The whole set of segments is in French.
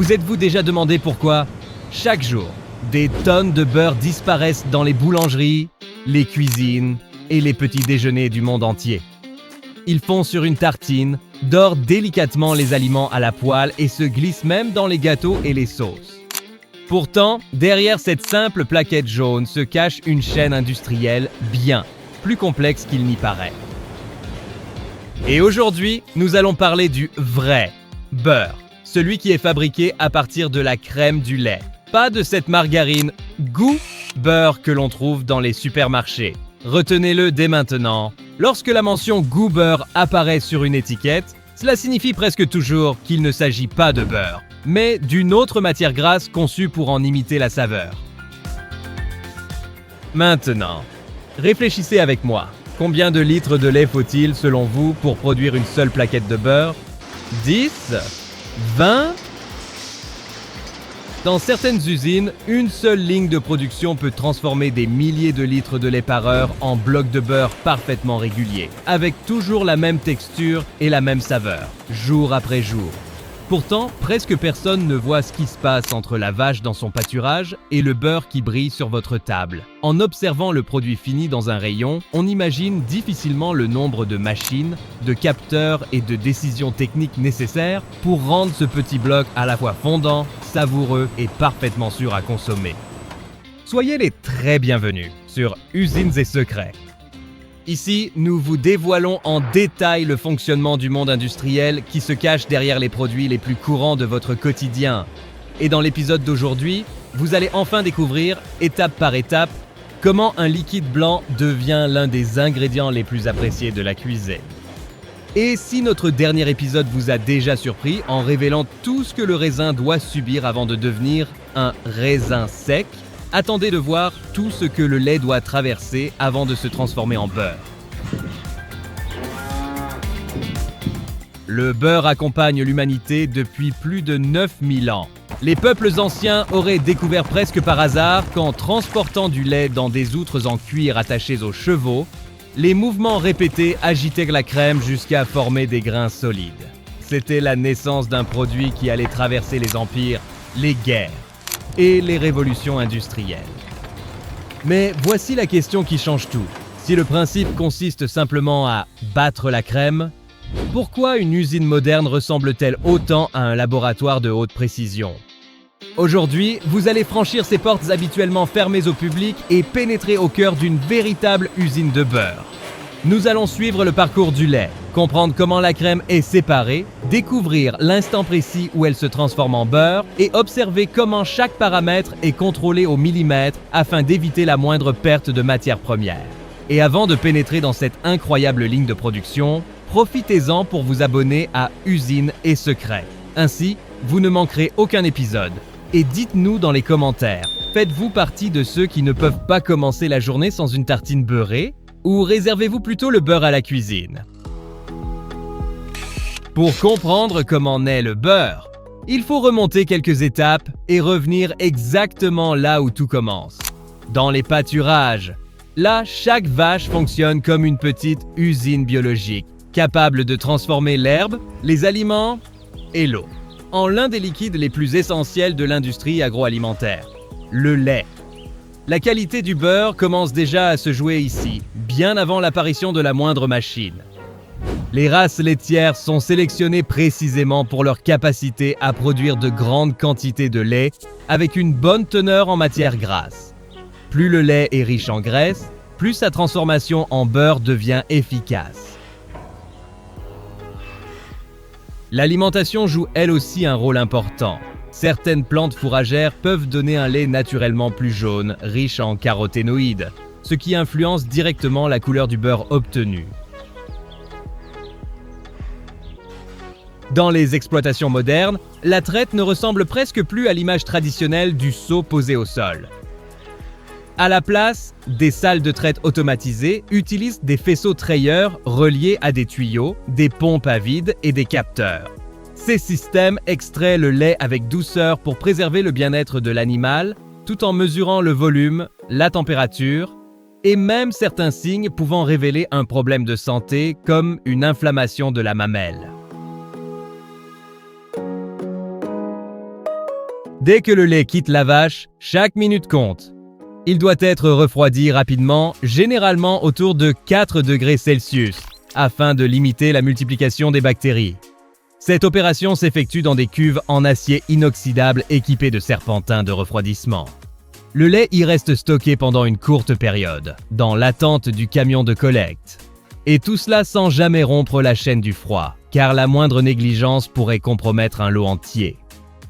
Vous êtes-vous déjà demandé pourquoi, chaque jour, des tonnes de beurre disparaissent dans les boulangeries, les cuisines et les petits déjeuners du monde entier? Ils font sur une tartine, dorent délicatement les aliments à la poêle et se glissent même dans les gâteaux et les sauces. Pourtant, derrière cette simple plaquette jaune se cache une chaîne industrielle bien plus complexe qu'il n'y paraît. Et aujourd'hui, nous allons parler du vrai beurre, celui qui est fabriqué à partir de la crème du lait. Pas de cette margarine goût beurre que l'on trouve dans les supermarchés. Retenez-le dès maintenant. Lorsque la mention goût beurre apparaît sur une étiquette, cela signifie presque toujours qu'il ne s'agit pas de beurre, mais d'une autre matière grasse conçue pour en imiter la saveur. Maintenant, réfléchissez avec moi. Combien de litres de lait faut-il, selon vous, pour produire une seule plaquette de beurre? 10? 20? Dans certaines usines, une seule ligne de production peut transformer des milliers de litres de lait par heure en blocs de beurre parfaitement réguliers, avec toujours la même texture et la même saveur, jour après jour. Pourtant, presque personne ne voit ce qui se passe entre la vache dans son pâturage et le beurre qui brille sur votre table. En observant le produit fini dans un rayon, on imagine difficilement le nombre de machines, de capteurs et de décisions techniques nécessaires pour rendre ce petit bloc à la fois fondant, savoureux et parfaitement sûr à consommer. Soyez les très bienvenus sur Usines et Secrets. Ici, nous vous dévoilons en détail le fonctionnement du monde industriel qui se cache derrière les produits les plus courants de votre quotidien. Et dans l'épisode d'aujourd'hui, vous allez enfin découvrir, étape par étape, comment un liquide blanc devient l'un des ingrédients les plus appréciés de la cuisine. Et si notre dernier épisode vous a déjà surpris en révélant tout ce que le raisin doit subir avant de devenir un raisin sec, attendez de voir tout ce que le lait doit traverser avant de se transformer en beurre. Le beurre accompagne l'humanité depuis plus de 9000 ans. Les peuples anciens auraient découvert presque par hasard qu'en transportant du lait dans des outres en cuir attachées aux chevaux, les mouvements répétés agitaient la crème jusqu'à former des grains solides. C'était la naissance d'un produit qui allait traverser les empires, les guerres et les révolutions industrielles. Mais voici la question qui change tout. Si le principe consiste simplement à battre la crème, pourquoi une usine moderne ressemble-t-elle autant à un laboratoire de haute précision? Aujourd'hui, vous allez franchir ces portes habituellement fermées au public et pénétrer au cœur d'une véritable usine de beurre. Nous allons suivre le parcours du lait, comprendre comment la crème est séparée, découvrir l'instant précis où elle se transforme en beurre et observer comment chaque paramètre est contrôlé au millimètre afin d'éviter la moindre perte de matière première. Et avant de pénétrer dans cette incroyable ligne de production, profitez-en pour vous abonner à Usines et Secrets. Ainsi, vous ne manquerez aucun épisode. Et dites-nous dans les commentaires, faites-vous partie de ceux qui ne peuvent pas commencer la journée sans une tartine beurrée? Ou réservez-vous plutôt le beurre à la cuisine? Pour comprendre comment naît le beurre, il faut remonter quelques étapes et revenir exactement là où tout commence. Dans les pâturages, là, chaque vache fonctionne comme une petite usine biologique, capable de transformer l'herbe, les aliments et l'eau en l'un des liquides les plus essentiels de l'industrie agroalimentaire, le lait. La qualité du beurre commence déjà à se jouer ici, bien avant l'apparition de la moindre machine. Les races laitières sont sélectionnées précisément pour leur capacité à produire de grandes quantités de lait avec une bonne teneur en matière grasse. Plus le lait est riche en graisse, plus sa transformation en beurre devient efficace. L'alimentation joue elle aussi un rôle important. Certaines plantes fourragères peuvent donner un lait naturellement plus jaune, riche en caroténoïdes, ce qui influence directement la couleur du beurre obtenu. Dans les exploitations modernes, la traite ne ressemble presque plus à l'image traditionnelle du seau posé au sol. À la place, des salles de traite automatisées utilisent des faisceaux trayeurs reliés à des tuyaux, des pompes à vide et des capteurs. Ces systèmes extraient le lait avec douceur pour préserver le bien-être de l'animal, tout en mesurant le volume, la température et même certains signes pouvant révéler un problème de santé comme une inflammation de la mamelle. Dès que le lait quitte la vache, chaque minute compte. Il doit être refroidi rapidement, généralement autour de 4 degrés Celsius, afin de limiter la multiplication des bactéries. Cette opération s'effectue dans des cuves en acier inoxydable équipées de serpentins de refroidissement. Le lait y reste stocké pendant une courte période, dans l'attente du camion de collecte. Et tout cela sans jamais rompre la chaîne du froid, car la moindre négligence pourrait compromettre un lot entier.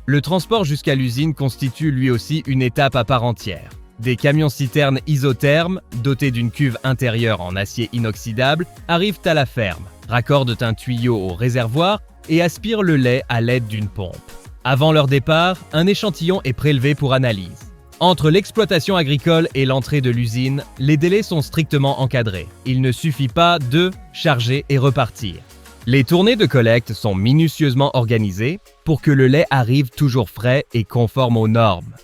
Le transport jusqu'à l'usine constitue lui aussi une étape à part entière. Des camions-citernes isothermes, dotés d'une cuve intérieure en acier inoxydable, arrivent à la ferme, raccordent un tuyau au réservoir et aspirent le lait à l'aide d'une pompe. Avant leur départ, un échantillon est prélevé pour analyse. Entre l'exploitation agricole et l'entrée de l'usine, les délais sont strictement encadrés. Il ne suffit pas de charger et repartir. Les tournées de collecte sont minutieusement organisées pour que le lait arrive toujours frais et conforme aux normes.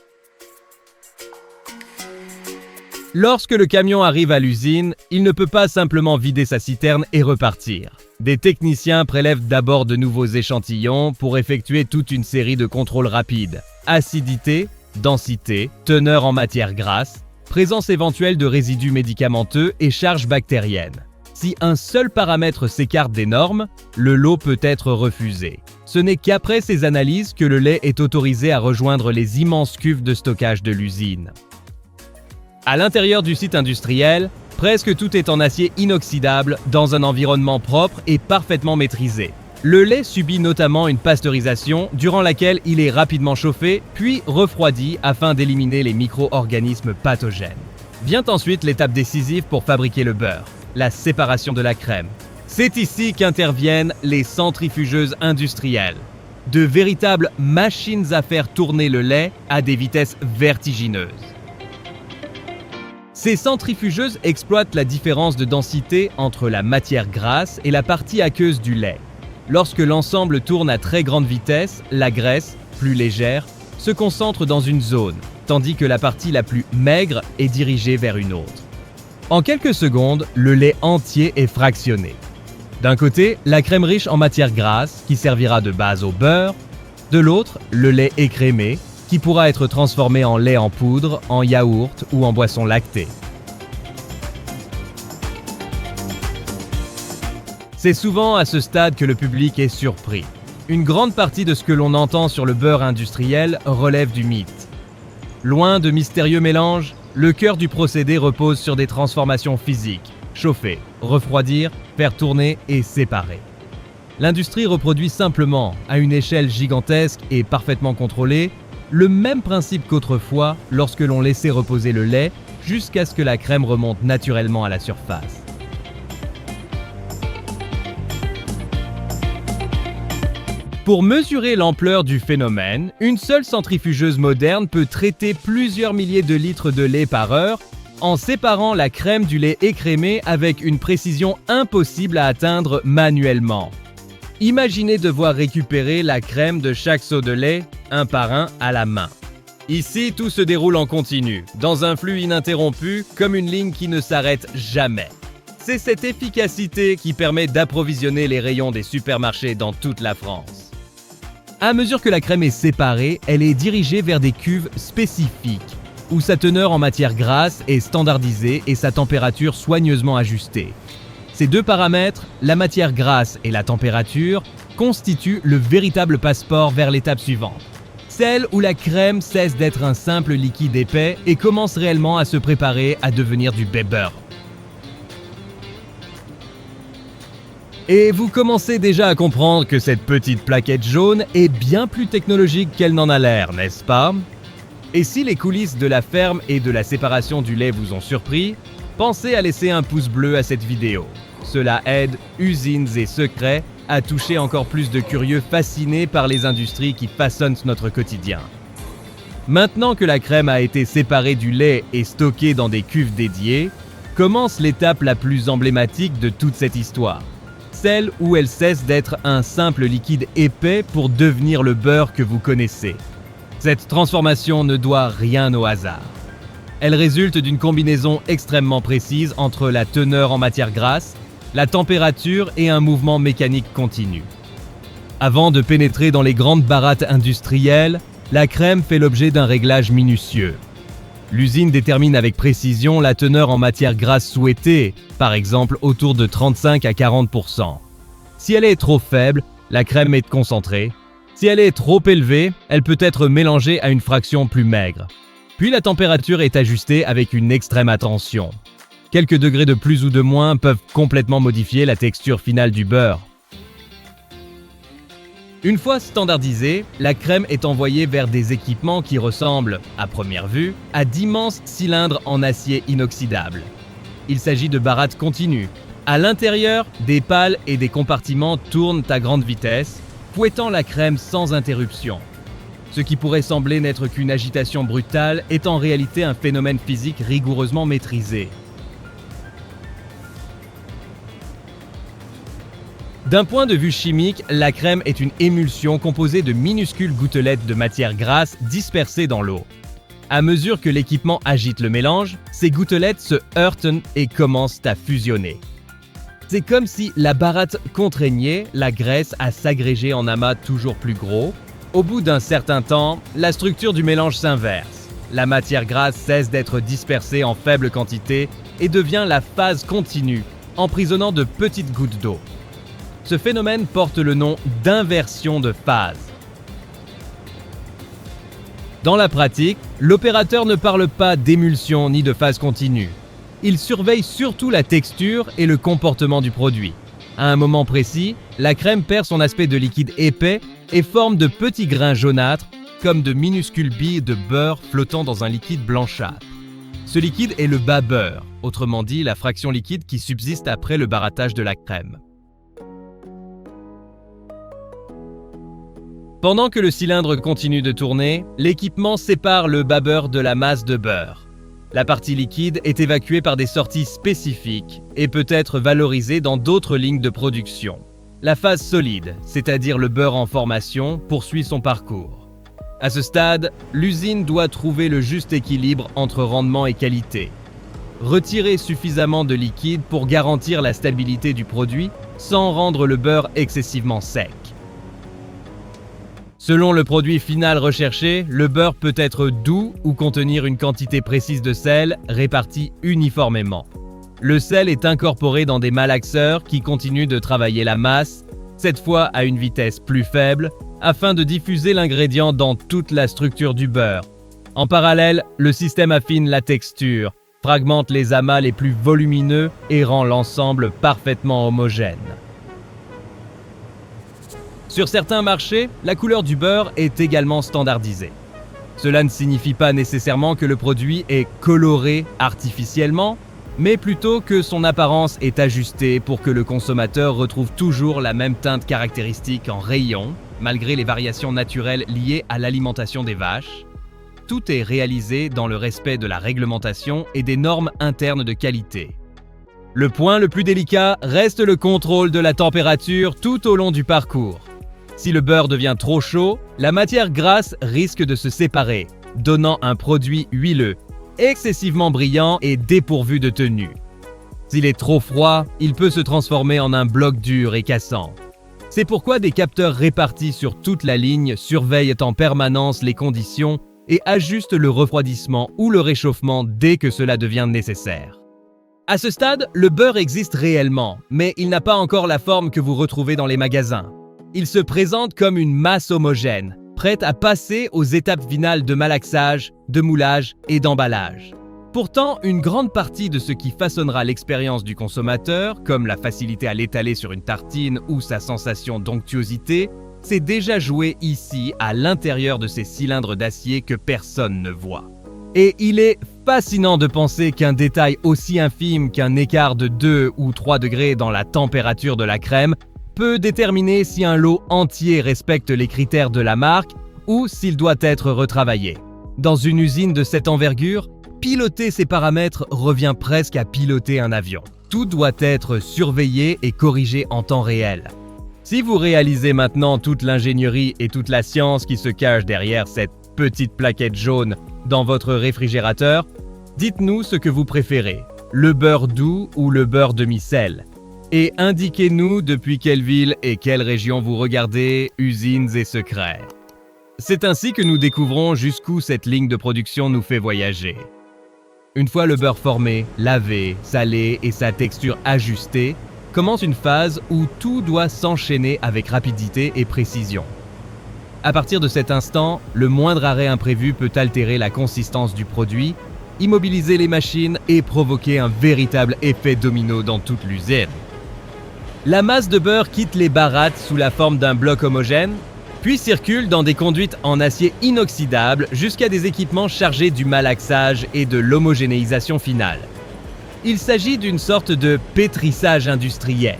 Lorsque le camion arrive à l'usine, il ne peut pas simplement vider sa citerne et repartir. Des techniciens prélèvent d'abord de nouveaux échantillons pour effectuer toute une série de contrôles rapides. Acidité, densité, teneur en matière grasse, présence éventuelle de résidus médicamenteux et charge bactérienne. Si un seul paramètre s'écarte des normes, le lot peut être refusé. Ce n'est qu'après ces analyses que le lait est autorisé à rejoindre les immenses cuves de stockage de l'usine. À l'intérieur du site industriel, presque tout est en acier inoxydable dans un environnement propre et parfaitement maîtrisé. Le lait subit notamment une pasteurisation durant laquelle il est rapidement chauffé puis refroidi afin d'éliminer les micro-organismes pathogènes. Vient ensuite l'étape décisive pour fabriquer le beurre, la séparation de la crème. C'est ici qu'interviennent les centrifugeuses industrielles, de véritables machines à faire tourner le lait à des vitesses vertigineuses. Ces centrifugeuses exploitent la différence de densité entre la matière grasse et la partie aqueuse du lait. Lorsque l'ensemble tourne à très grande vitesse, la graisse, plus légère, se concentre dans une zone, tandis que la partie la plus maigre est dirigée vers une autre. En quelques secondes, le lait entier est fractionné. D'un côté, la crème riche en matière grasse, qui servira de base au beurre. De l'autre, le lait écrémé, qui pourra être transformé en lait en poudre, en yaourt ou en boisson lactée. C'est souvent à ce stade que le public est surpris. Une grande partie de ce que l'on entend sur le beurre industriel relève du mythe. Loin de mystérieux mélanges, le cœur du procédé repose sur des transformations physiques: chauffer, refroidir, faire tourner et séparer. L'industrie reproduit simplement, à une échelle gigantesque et parfaitement contrôlée, le même principe qu'autrefois lorsque l'on laissait reposer le lait jusqu'à ce que la crème remonte naturellement à la surface. Pour mesurer l'ampleur du phénomène, une seule centrifugeuse moderne peut traiter plusieurs milliers de litres de lait par heure en séparant la crème du lait écrémé avec une précision impossible à atteindre manuellement. Imaginez devoir récupérer la crème de chaque seau de lait, un par un, à la main. Ici, tout se déroule en continu, dans un flux ininterrompu, comme une ligne qui ne s'arrête jamais. C'est cette efficacité qui permet d'approvisionner les rayons des supermarchés dans toute la France. À mesure que la crème est séparée, elle est dirigée vers des cuves spécifiques, où sa teneur en matière grasse est standardisée et sa température soigneusement ajustée. Ces deux paramètres, la matière grasse et la température, constituent le véritable passeport vers l'étape suivante. Celle où la crème cesse d'être un simple liquide épais et commence réellement à se préparer à devenir du beurre. Et vous commencez déjà à comprendre que cette petite plaquette jaune est bien plus technologique qu'elle n'en a l'air, n'est-ce pas ? Et si les coulisses de la ferme et de la séparation du lait vous ont surpris, pensez à laisser un pouce bleu à cette vidéo. Cela aide Usines et Secrets à toucher encore plus de curieux fascinés par les industries qui façonnent notre quotidien. Maintenant que la crème a été séparée du lait et stockée dans des cuves dédiées, commence l'étape la plus emblématique de toute cette histoire. Celle où elle cesse d'être un simple liquide épais pour devenir le beurre que vous connaissez. Cette transformation ne doit rien au hasard. Elle résulte d'une combinaison extrêmement précise entre la teneur en matière grasse, la température et un mouvement mécanique continu. Avant de pénétrer dans les grandes barattes industrielles, la crème fait l'objet d'un réglage minutieux. L'usine détermine avec précision la teneur en matière grasse souhaitée, par exemple autour de 35 à 40%. Si elle est trop faible, la crème est concentrée. Si elle est trop élevée, elle peut être mélangée à une fraction plus maigre. Puis la température est ajustée avec une extrême attention. Quelques degrés de plus ou de moins peuvent complètement modifier la texture finale du beurre. Une fois standardisée, la crème est envoyée vers des équipements qui ressemblent, à première vue, à d'immenses cylindres en acier inoxydable. Il s'agit de barattes continues. À l'intérieur, des pales et des compartiments tournent à grande vitesse, fouettant la crème sans interruption. Ce qui pourrait sembler n'être qu'une agitation brutale est en réalité un phénomène physique rigoureusement maîtrisé. D'un point de vue chimique, la crème est une émulsion composée de minuscules gouttelettes de matière grasse dispersées dans l'eau. À mesure que l'équipement agite le mélange, ces gouttelettes se heurtent et commencent à fusionner. C'est comme si la baratte contraignait la graisse à s'agréger en amas toujours plus gros. Au bout d'un certain temps, la structure du mélange s'inverse. La matière grasse cesse d'être dispersée en faible quantité et devient la phase continue, emprisonnant de petites gouttes d'eau. Ce phénomène porte le nom d'inversion de phase. Dans la pratique, l'opérateur ne parle pas d'émulsion ni de phase continue. Il surveille surtout la texture et le comportement du produit. À un moment précis, la crème perd son aspect de liquide épais et forme de petits grains jaunâtres, comme de minuscules billes de beurre flottant dans un liquide blanchâtre. Ce liquide est le bas beurre, autrement dit la fraction liquide qui subsiste après le barattage de la crème. Pendant que le cylindre continue de tourner, l'équipement sépare le bas beurre de la masse de beurre. La partie liquide est évacuée par des sorties spécifiques et peut être valorisée dans d'autres lignes de production. La phase solide, c'est-à-dire le beurre en formation, poursuit son parcours. À ce stade, l'usine doit trouver le juste équilibre entre rendement et qualité. Retirer suffisamment de liquide pour garantir la stabilité du produit sans rendre le beurre excessivement sec. Selon le produit final recherché, le beurre peut être doux ou contenir une quantité précise de sel répartie uniformément. Le sel est incorporé dans des malaxeurs qui continuent de travailler la masse, cette fois à une vitesse plus faible, afin de diffuser l'ingrédient dans toute la structure du beurre. En parallèle, le système affine la texture, fragmente les amas les plus volumineux et rend l'ensemble parfaitement homogène. Sur certains marchés, la couleur du beurre est également standardisée. Cela ne signifie pas nécessairement que le produit est coloré artificiellement, mais plutôt que son apparence est ajustée pour que le consommateur retrouve toujours la même teinte caractéristique en rayon, malgré les variations naturelles liées à l'alimentation des vaches. Tout est réalisé dans le respect de la réglementation et des normes internes de qualité. Le point le plus délicat reste le contrôle de la température tout au long du parcours. Si le beurre devient trop chaud, la matière grasse risque de se séparer, donnant un produit huileux, excessivement brillant et dépourvu de tenue. S'il est trop froid, il peut se transformer en un bloc dur et cassant. C'est pourquoi des capteurs répartis sur toute la ligne surveillent en permanence les conditions et ajustent le refroidissement ou le réchauffement dès que cela devient nécessaire. À ce stade, le beurre existe réellement, mais il n'a pas encore la forme que vous retrouvez dans les magasins. Il se présente comme une masse homogène, prête à passer aux étapes finales de malaxage, de moulage et d'emballage. Pourtant, une grande partie de ce qui façonnera l'expérience du consommateur, comme la facilité à l'étaler sur une tartine ou sa sensation d'onctuosité, s'est déjà joué ici, à l'intérieur de ces cylindres d'acier que personne ne voit. Et il est fascinant de penser qu'un détail aussi infime qu'un écart de 2 ou 3 degrés dans la température de la crème peut déterminer si un lot entier respecte les critères de la marque ou s'il doit être retravaillé. Dans une usine de cette envergure, piloter ces paramètres revient presque à piloter un avion. Tout doit être surveillé et corrigé en temps réel. Si vous réalisez maintenant toute l'ingénierie et toute la science qui se cache derrière cette petite plaquette jaune dans votre réfrigérateur, dites-nous ce que vous préférez, le beurre doux ou le beurre demi-sel. Et indiquez-nous depuis quelle ville et quelle région vous regardez Usines et Secrets. C'est ainsi que nous découvrons jusqu'où cette ligne de production nous fait voyager. Une fois le beurre formé, lavé, salé et sa texture ajustée, commence une phase où tout doit s'enchaîner avec rapidité et précision. À partir de cet instant, le moindre arrêt imprévu peut altérer la consistance du produit, immobiliser les machines et provoquer un véritable effet domino dans toute l'usine. La masse de beurre quitte les barattes sous la forme d'un bloc homogène, puis circule dans des conduites en acier inoxydable jusqu'à des équipements chargés du malaxage et de l'homogénéisation finale. Il s'agit d'une sorte de pétrissage industriel.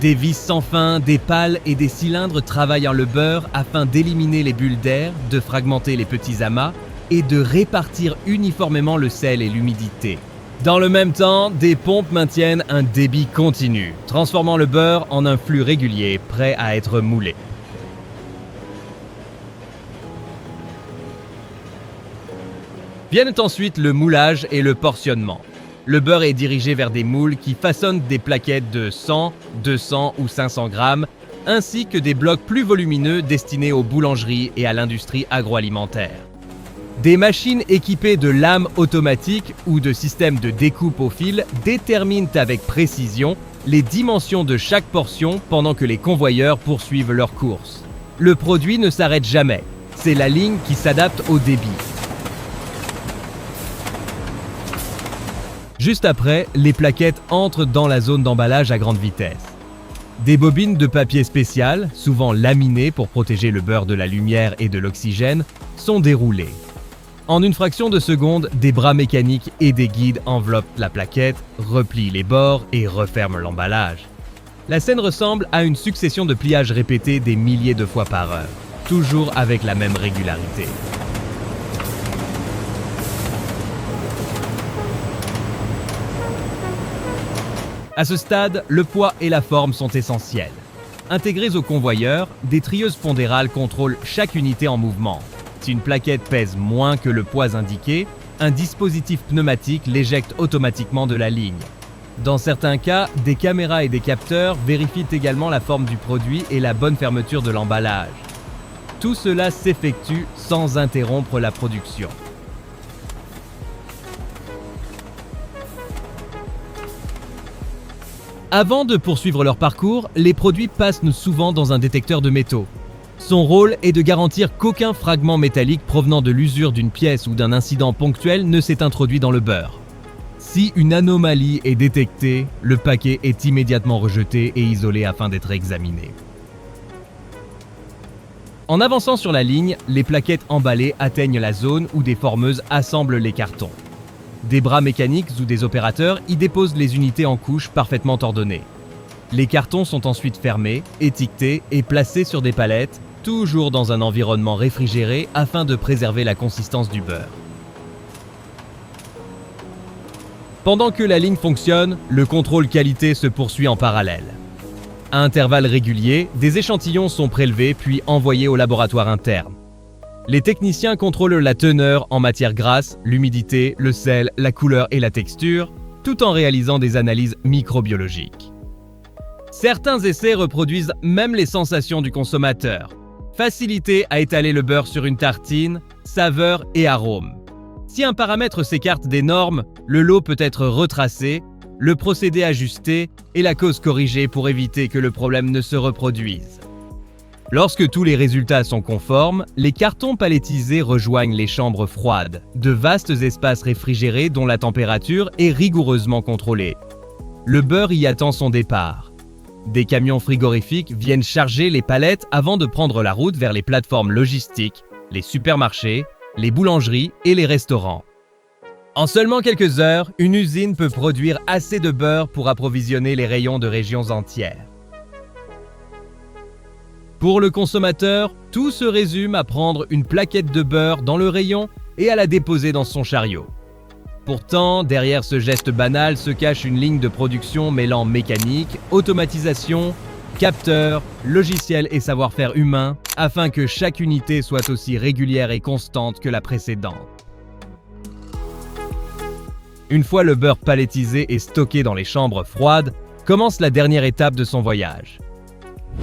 Des vis sans fin, des pales et des cylindres travaillent le beurre afin d'éliminer les bulles d'air, de fragmenter les petits amas et de répartir uniformément le sel et l'humidité. Dans le même temps, des pompes maintiennent un débit continu, transformant le beurre en un flux régulier prêt à être moulé. Viennent ensuite le moulage et le portionnement. Le beurre est dirigé vers des moules qui façonnent des plaquettes de 100, 200 ou 500 grammes, ainsi que des blocs plus volumineux destinés aux boulangeries et à l'industrie agroalimentaire. Des machines équipées de lames automatiques ou de systèmes de découpe au fil déterminent avec précision les dimensions de chaque portion pendant que les convoyeurs poursuivent leur course. Le produit ne s'arrête jamais, c'est la ligne qui s'adapte au débit. Juste après, les plaquettes entrent dans la zone d'emballage à grande vitesse. Des bobines de papier spécial, souvent laminées pour protéger le beurre de la lumière et de l'oxygène, sont déroulées. En une fraction de seconde, des bras mécaniques et des guides enveloppent la plaquette, replient les bords et referment l'emballage. La scène ressemble à une succession de pliages répétés des milliers de fois par heure, toujours avec la même régularité. À ce stade, le poids et la forme sont essentiels. Intégrés au convoyeur, des trieuses pondérales contrôlent chaque unité en mouvement. Si une plaquette pèse moins que le poids indiqué, un dispositif pneumatique l'éjecte automatiquement de la ligne. Dans certains cas, des caméras et des capteurs vérifient également la forme du produit et la bonne fermeture de l'emballage. Tout cela s'effectue sans interrompre la production. Avant de poursuivre leur parcours, les produits passent souvent dans un détecteur de métaux. Son rôle est de garantir qu'aucun fragment métallique provenant de l'usure d'une pièce ou d'un incident ponctuel ne s'est introduit dans le beurre. Si une anomalie est détectée, le paquet est immédiatement rejeté et isolé afin d'être examiné. En avançant sur la ligne, les plaquettes emballées atteignent la zone où des formeuses assemblent les cartons. Des bras mécaniques ou des opérateurs y déposent les unités en couches parfaitement ordonnées. Les cartons sont ensuite fermés, étiquetés et placés sur des palettes, toujours dans un environnement réfrigéré afin de préserver la consistance du beurre. Pendant que la ligne fonctionne, le contrôle qualité se poursuit en parallèle. À intervalles réguliers, des échantillons sont prélevés puis envoyés au laboratoire interne. Les techniciens contrôlent la teneur en matière grasse, l'humidité, le sel, la couleur et la texture, tout en réalisant des analyses microbiologiques. Certains essais reproduisent même les sensations du consommateur. Facilité à étaler le beurre sur une tartine, saveur et arôme. Si un paramètre s'écarte des normes, le lot peut être retracé, le procédé ajusté et la cause corrigée pour éviter que le problème ne se reproduise. Lorsque tous les résultats sont conformes, les cartons palettisés rejoignent les chambres froides, de vastes espaces réfrigérés dont la température est rigoureusement contrôlée. Le beurre y attend son départ. Des camions frigorifiques viennent charger les palettes avant de prendre la route vers les plateformes logistiques, les supermarchés, les boulangeries et les restaurants. En seulement quelques heures, une usine peut produire assez de beurre pour approvisionner les rayons de régions entières. Pour le consommateur, tout se résume à prendre une plaquette de beurre dans le rayon et à la déposer dans son chariot. Pourtant, derrière ce geste banal se cache une ligne de production mêlant mécanique, automatisation, capteurs, logiciels et savoir-faire humain, afin que chaque unité soit aussi régulière et constante que la précédente. Une fois le beurre palettisé et stocké dans les chambres froides, commence la dernière étape de son voyage.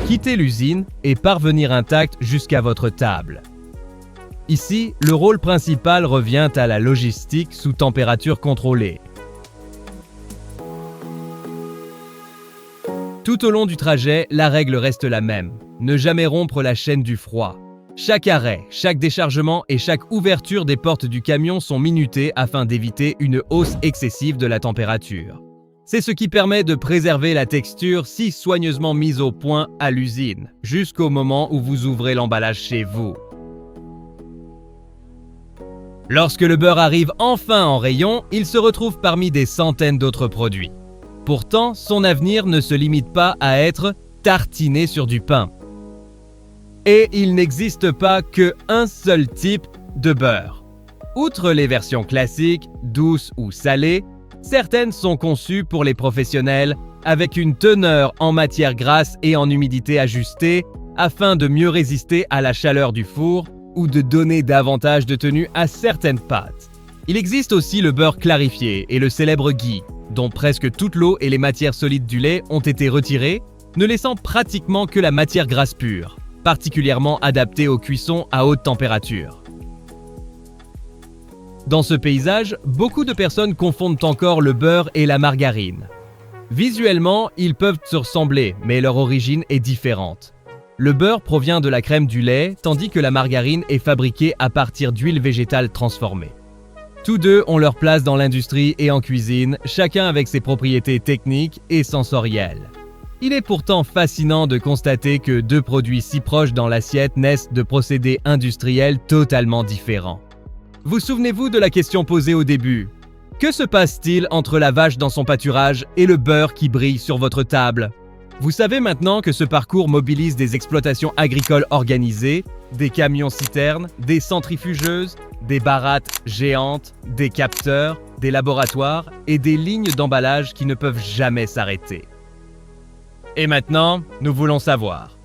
Quitter l'usine et parvenir intact jusqu'à votre table. Ici, le rôle principal revient à la logistique sous température contrôlée. Tout au long du trajet, la règle reste la même. Ne jamais rompre la chaîne du froid. Chaque arrêt, chaque déchargement et chaque ouverture des portes du camion sont minutés afin d'éviter une hausse excessive de la température. C'est ce qui permet de préserver la texture si soigneusement mise au point à l'usine, jusqu'au moment où vous ouvrez l'emballage chez vous. Lorsque le beurre arrive enfin en rayon, il se retrouve parmi des centaines d'autres produits. Pourtant, son avenir ne se limite pas à être tartiné sur du pain. Et il n'existe pas qu'un seul type de beurre. Outre les versions classiques, douces ou salées, certaines sont conçues pour les professionnels avec une teneur en matière grasse et en humidité ajustée afin de mieux résister à la chaleur du four ou de donner davantage de tenue à certaines pâtes. Il existe aussi le beurre clarifié et le célèbre ghee, dont presque toute l'eau et les matières solides du lait ont été retirées, ne laissant pratiquement que la matière grasse pure, particulièrement adaptée aux cuissons à haute température. Dans ce paysage, beaucoup de personnes confondent encore le beurre et la margarine. Visuellement, ils peuvent se ressembler, mais leur origine est différente. Le beurre provient de la crème du lait, tandis que la margarine est fabriquée à partir d'huile végétale transformée. Tous deux ont leur place dans l'industrie et en cuisine, chacun avec ses propriétés techniques et sensorielles. Il est pourtant fascinant de constater que deux produits si proches dans l'assiette naissent de procédés industriels totalement différents. Vous souvenez-vous de la question posée au début? Que se passe-t-il entre la vache dans son pâturage et le beurre qui brille sur votre table? Vous savez maintenant que ce parcours mobilise des exploitations agricoles organisées, des camions-citernes, des centrifugeuses, des barattes géantes, des capteurs, des laboratoires et des lignes d'emballage qui ne peuvent jamais s'arrêter. Et maintenant, nous voulons savoir.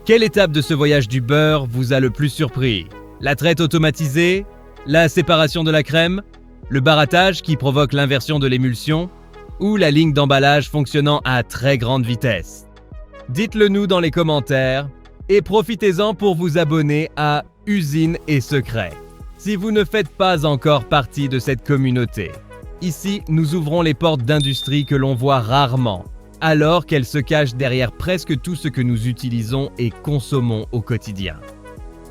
Quelle étape de ce voyage du beurre vous a le plus surpris? La traite automatisée? La séparation de la crème? Le barattage qui provoque l'inversion de l'émulsion? Ou la ligne d'emballage fonctionnant à très grande vitesse? Dites-le nous dans les commentaires et profitez-en pour vous abonner à Usine et Secrets. Si vous ne faites pas encore partie de cette communauté, ici nous ouvrons les portes d'industrie que l'on voit rarement, alors qu'elles se cachent derrière presque tout ce que nous utilisons et consommons au quotidien.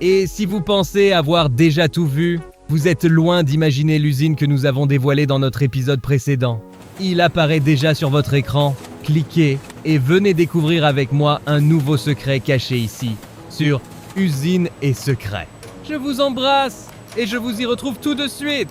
Et si vous pensez avoir déjà tout vu, vous êtes loin d'imaginer l'usine que nous avons dévoilée dans notre épisode précédent. Il apparaît déjà sur votre écran. Cliquez et venez découvrir avec moi un nouveau secret caché ici, sur Usine et Secrets. Je vous embrasse et je vous y retrouve tout de suite.